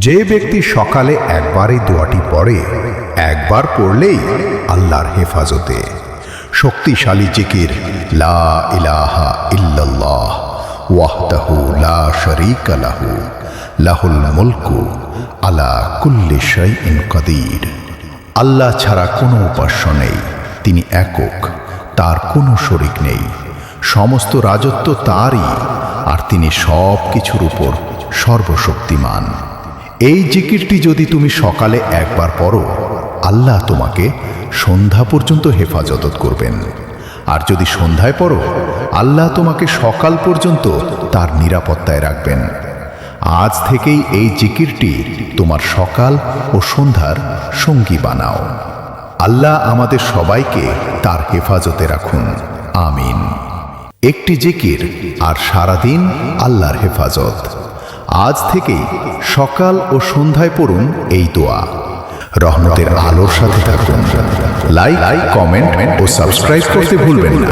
যে ব্যক্তি সকালে একবার এই দোয়াটি পড়ে, একবার পড়লেই আল্লাহর হেফাজতে। শক্তিশালী জিকির লা ইলাহা ইল্লাল্লাহ ওয়াহদাহু লা শারীকা লাহু লাহুল মুলকু আলা কুল্লি শাইইন কাদির। আল্লাহ ছাড়া কোনো উপাস্য নেই, তিনি একক, তার কোনো শরীক নেই, সমস্ত রাজত্ব তারই, আর তিনি সব কিছুর উপর সর্বশক্তিমান। এই জিকিরটি যদি তুমি সকালে একবার পড়ো, আল্লাহ তোমাকে সন্ধ্যা পর্যন্ত হেফাজত করবেন। আর যদি সন্ধ্যায় পড়ো, আল্লাহ তোমাকে সকাল পর্যন্ত তার নিরাপত্তায় রাখবেন। আজ থেকেই এই জিকিরটি তোমার সকাল ও সন্ধ্যার সঙ্গী বানাও। আল্লাহ আমাদের সবাইকে তার হেফাজতে রাখুন, আমিন। একটি জিকির আর সারাদিন আল্লাহর হেফাজত। আজ থেকেই সকাল ও সন্ধ্যায় পড়ুন এই দোয়া। রহমতের আলোর সাথে থাকুন। লাইক, কমেন্ট ও সাবস্ক্রাইব করতে ভুলবেন না।